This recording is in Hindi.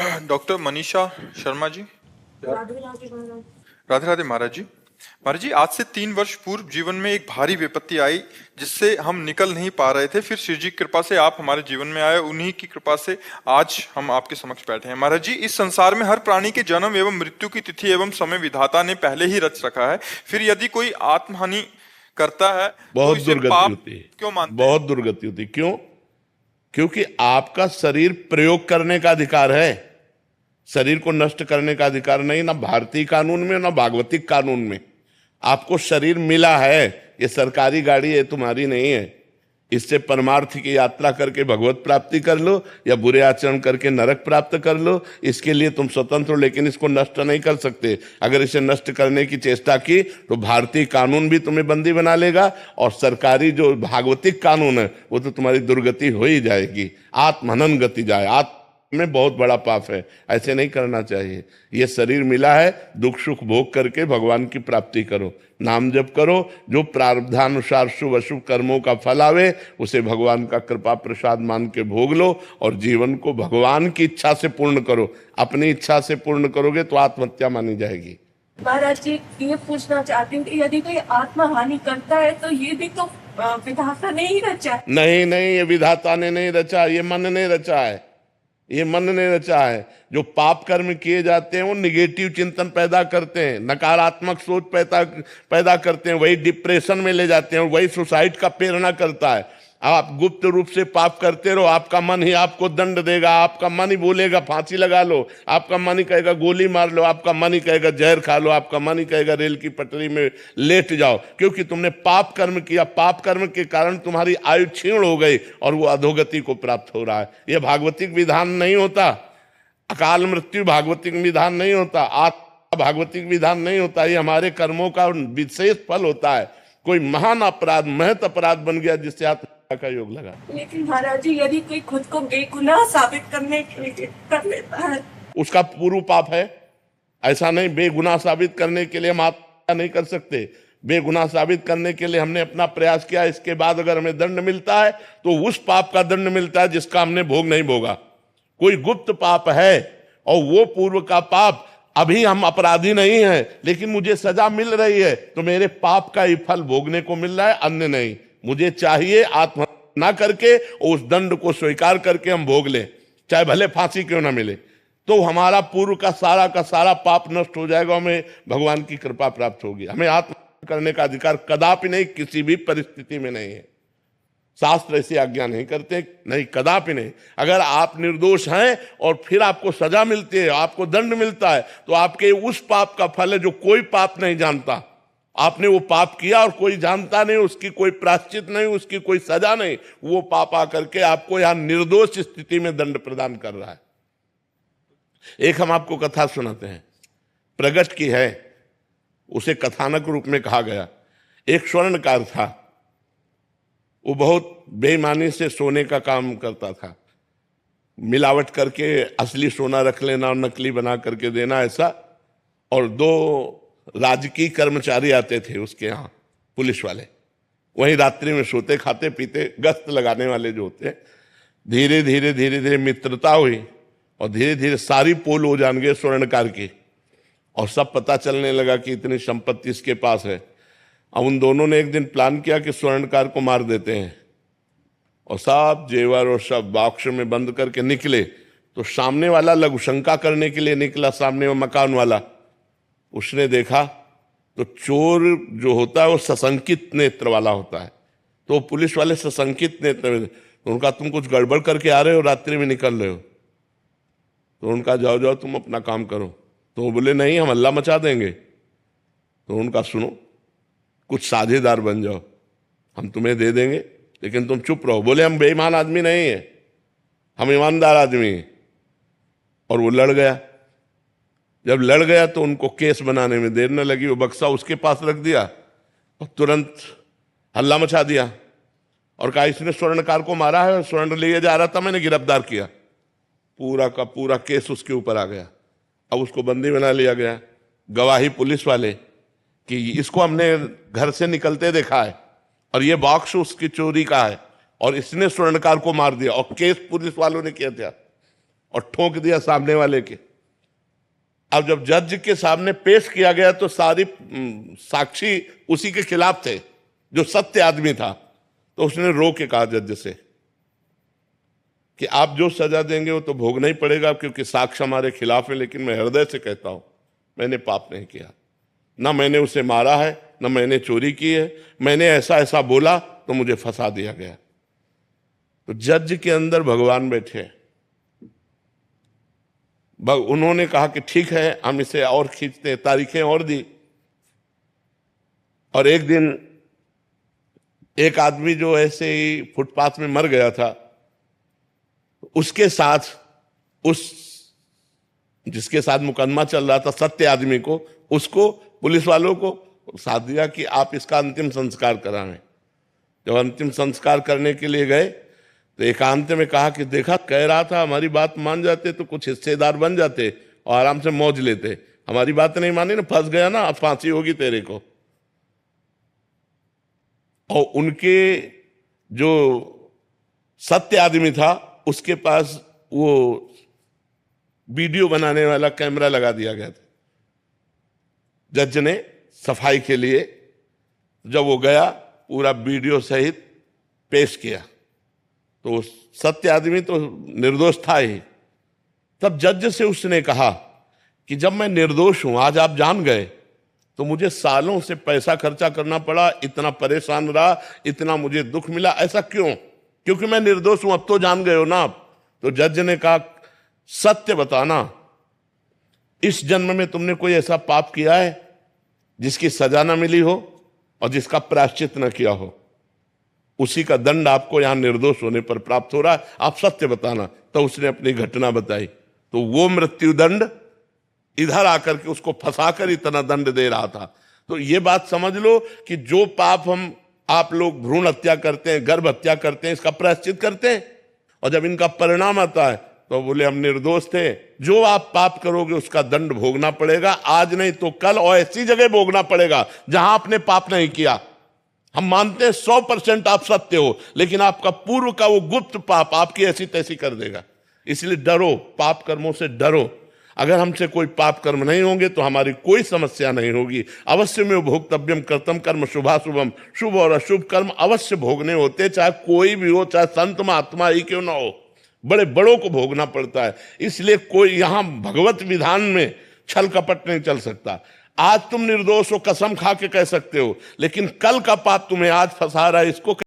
डॉक्टर मनीषा शर्मा जी। राधे राधे महाराज। राधे राधे महाराज जी। महाराज जी, आज से 3 वर्ष पूर्व जीवन में एक भारी विपत्ति आई जिससे हम निकल नहीं पा रहे थे। फिर शिव जी की कृपा से आप हमारे जीवन में आए, उन्हीं की कृपा से आज हम आपके समक्ष बैठे हैं। महाराज जी, इस संसार में हर प्राणी के जन्म एवं मृत्यु की तिथि एवं समय विधाता ने पहले ही रच रखा है। फिर यदि कोई आत्महानि करता है तो बहुत इसे दुर्गति पाप होती है, क्यों मानते हैं? बहुत दुर्गति होती है। क्यों? क्योंकि आपका शरीर प्रयोग करने का अधिकार है, शरीर को नष्ट करने का अधिकार नहीं, ना भारतीय कानून में ना भागवतिक कानून में। आपको शरीर मिला है, ये सरकारी गाड़ी है, तुम्हारी नहीं है। इससे परमार्थ की यात्रा करके भगवत प्राप्ति कर लो या बुरे आचरण करके नरक प्राप्त कर लो, इसके लिए तुम स्वतंत्र हो, लेकिन इसको नष्ट नहीं कर सकते। अगर इसे नष्ट करने की चेष्टा की तो भारतीय कानून भी तुम्हें बंदी बना लेगा और सरकारी जो भागवतिक कानून है वो तो तुम्हारी दुर्गति हो ही जाएगी। आत्महनन गति जाए, आत्म में बहुत बड़ा पाप है, ऐसे नहीं करना चाहिए। ये शरीर मिला है, दुख सुख भोग करके भगवान की प्राप्ति करो, नाम जप करो, जो प्रारब्धानुसार शुभ अशुभ कर्मों का फल आवे उसे भगवान का कृपा प्रसाद मान के भोग लो और जीवन को भगवान की इच्छा से पूर्ण करो। अपनी इच्छा से पूर्ण करोगे तो आत्महत्या मानी जाएगी। महाराज जी, ये पूछना चाहती हूँ कि यदि कोई आत्मा हानि करता है तो ये भी तो विधाता ने ही रचा है। नहीं नहीं, ये विधाता ने नहीं रचा, ये मन ने रचा है, ये मन ने रचा है। जो पाप कर्म किए जाते हैं वो निगेटिव चिंतन पैदा करते हैं, नकारात्मक सोच पैदा करते हैं, वही डिप्रेशन में ले जाते हैं और वही सुसाइड का प्रेरणा करता है। आप गुप्त रूप से पाप करते रहो, आपका मन ही आपको दंड देगा, आपका मन ही बोलेगा फांसी लगा लो, आपका मन ही कहेगा गोली मार लो, आपका मन ही कहेगा जहर खा लो, आपका मन ही कहेगा रेल की पटरी में लेट जाओ, क्योंकि तुमने पाप कर्म किया। पाप कर्म के कारण तुम्हारी आयु क्षीण हो गई और वो अधोगति को प्राप्त हो रहा है। यह भागवतिक विधान नहीं होता, अकाल मृत्यु भागवतिक विधान नहीं होता, आत्मा भागवतिक विधान नहीं होता। ये हमारे कर्मों का विशेष फल होता है। कोई महान अपराध, महत अपराध बन गया जिससे आत्मा का योग लगा। लेकिन महाराज जी, यदि कोई खुद को बेगुनाह साबित करने के लिए कर लेता है, उसका पूर्व पाप है। ऐसा नहीं, बेगुनाह साबित करने के लिए हम आत्महत्या नहीं कर सकते। बेगुनाह साबित करने के लिए हमने अपना प्रयास किया, इसके बाद अगर हमें दंड मिलता है तो उस पाप का दंड मिलता है जिसका हमने भोग नहीं भोगा। कोई गुप्त पाप है और वो पूर्व का पाप, अभी हम अपराधी नहीं हैं लेकिन मुझे सजा मिल रही है तो मेरे पाप का ही फल भोगने को मिल रहा है, अन्य नहीं। मुझे चाहिए आत्महत्या ना करके उस दंड को स्वीकार करके हम भोग लें, चाहे भले फांसी क्यों ना मिले, तो हमारा पूर्व का सारा पाप नष्ट हो जाएगा, हमें भगवान की कृपा प्राप्त होगी। हमें आत्महत्या करने का अधिकार कदापि नहीं, किसी भी परिस्थिति में नहीं है। शास्त्र ऐसी आज्ञा नहीं करते, नहीं, कदापि नहीं। अगर आप निर्दोष हैं और फिर आपको सजा मिलती है, आपको दंड मिलता है, तो आपके उस पाप का फल है जो कोई पाप नहीं जानता। आपने वो पाप किया और कोई जानता नहीं, उसकी कोई प्रायश्चित नहीं, उसकी कोई सजा नहीं, वो पाप आकर के आपको यहां निर्दोष स्थिति में दंड प्रदान कर रहा है। एक हम आपको कथा सुनाते हैं, प्रगट की है, उसे कथानक रूप में कहा गया। एक स्वर्णकार था, वो बहुत बेईमानी से सोने का काम करता था, मिलावट करके असली सोना रख लेना और नकली बना करके देना, ऐसा। और 2 राजकीय कर्मचारी आते थे उसके यहाँ, पुलिस वाले, वहीं रात्रि में सोते खाते पीते, गश्त लगाने वाले जो होते। धीरे धीरे मित्रता हुई और धीरे धीरे सारी पोल हो जान गए स्वर्णकार की, और सब पता चलने लगा कि इतनी संपत्ति इसके पास है। अब उन दोनों ने एक दिन प्लान किया कि स्वर्णकार को मार देते हैं, और सब जेवर और सब बॉक्स में बंद करके निकले। तो सामने वाला लघुशंका करने के लिए निकला, सामने वो मकान वाला, उसने देखा तो चोर जो होता है वो सशंकित नेत्र वाला होता है, तो पुलिस वाले सशंकित नेत्र, तो उनका तुम कुछ गड़बड़ करके आ रहे हो, रात्रि में निकल रहे हो। तो उनका जाओ जाओ तुम अपना काम करो। तो वो बोले नहीं, हम हल्ला मचा देंगे। तो उनका सुनो, कुछ साझेदार बन जाओ, हम तुम्हें दे देंगे लेकिन तुम चुप रहो। बोले हम बेईमान आदमी नहीं है, हम ईमानदार आदमी हैं। और वो लड़ गया। जब लड़ गया तो उनको केस बनाने में देर न लगी, वो बक्सा उसके पास रख दिया और तुरंत हल्ला मचा दिया और कहा इसने स्वर्णकार को मारा है, स्वर्ण लिए जा रहा था, मैंने गिरफ्तार किया। पूरा का पूरा केस उसके ऊपर आ गया। अब उसको बंदी बना लिया गया। गवाही पुलिस वाले कि इसको हमने घर से निकलते देखा है और ये बॉक्स उसकी चोरी का है और इसने स्वर्णकार को मार दिया, और केस पुलिस वालों ने किया था। और ठोक दिया सामने वाले के। अब जब जज के सामने पेश किया गया तो सारी साक्षी उसी के खिलाफ थे, जो सत्य आदमी था। तो उसने रो के कहा जज से कि आप जो सजा देंगे वो तो भोगना ही पड़ेगा, क्योंकि साक्ष्य हमारे खिलाफ है, लेकिन मैं हृदय से कहता हूं मैंने पाप नहीं किया, ना मैंने उसे मारा है, ना मैंने चोरी की है, मैंने ऐसा ऐसा बोला तो मुझे फंसा दिया गया। तो जज के अंदर भगवान बैठे हैं। उन्होंने कहा कि ठीक है, हम इसे और खींचते हैं, तारीखें और दी। और एक दिन एक आदमी जो ऐसे ही फुटपाथ में मर गया था, उसके साथ उस जिसके साथ मुकदमा चल रहा था, सत्य आदमी को, उसको पुलिस वालों को साथ दिया कि आप इसका अंतिम संस्कार कराएं। जब अंतिम संस्कार करने के लिए गए तो एकांत में कहा कि देखा, कह रहा था हमारी बात मान जाते तो कुछ हिस्सेदार बन जाते और आराम से मौज लेते, हमारी बात नहीं मानी ना, फंस गया ना, अब फांसी होगी तेरे को। और उनके जो सत्य आदमी था उसके पास वो वीडियो बनाने वाला कैमरा लगा दिया गया था। जज ने सफाई के लिए जब वो गया, पूरा वीडियो सहित पेश किया, तो सत्य आदमी तो निर्दोष था ही। तब जज से उसने कहा कि जब मैं निर्दोष हूं, आज आप जान गए, तो मुझे सालों से पैसा खर्चा करना पड़ा, इतना परेशान रहा, इतना मुझे दुख मिला, ऐसा क्यों? क्योंकि मैं निर्दोष हूं, अब तो जान गए हो ना आप। तो जज ने कहा, सत्य बताना, इस जन्म में तुमने कोई ऐसा पाप किया है जिसकी सजा ना मिली हो और जिसका प्रायश्चित न किया हो? उसी का दंड आपको यहां निर्दोष होने पर प्राप्त हो रहा है, आप सत्य बताना। तो उसने अपनी घटना बताई। तो वो मृत्यु दंड इधर आकर के उसको फंसाकर इतना दंड दे रहा था। तो ये बात समझ लो कि जो पाप हम आप लोग भ्रूण हत्या करते हैं, गर्भ हत्या करते हैं, इसका प्रायश्चित करते हैं, और जब इनका परिणाम आता है तो बोले हम निर्दोष थे। जो आप पाप करोगे उसका दंड भोगना पड़ेगा, आज नहीं तो कल, और ऐसी जगह भोगना पड़ेगा जहां आपने पाप नहीं किया। हम मानते हैं 100% आप सत्य हो, लेकिन आपका पूर्व का वो गुप्त पाप आपकी ऐसी तैसी कर देगा। इसलिए डरो, पाप कर्मों से डरो। अगर हमसे कोई पाप कर्म नहीं होंगे तो हमारी कोई समस्या नहीं होगी। अवश्य में भोक्तव्यम कर्तम कर्म शुभाशुभम, शुभ और अशुभ कर्म अवश्य भोगने होते, चाहे कोई भी हो, चाहे संत महात्मा ही क्यों ना हो, बड़े बड़ों को भोगना पड़ता है। इसलिए कोई यहां भगवत विधान में छल कपट नहीं चल सकता। आज तुम निर्दोष हो, कसम खा के कह सकते हो, लेकिन कल का पाप तुम्हें आज फंसा रहा है, इसको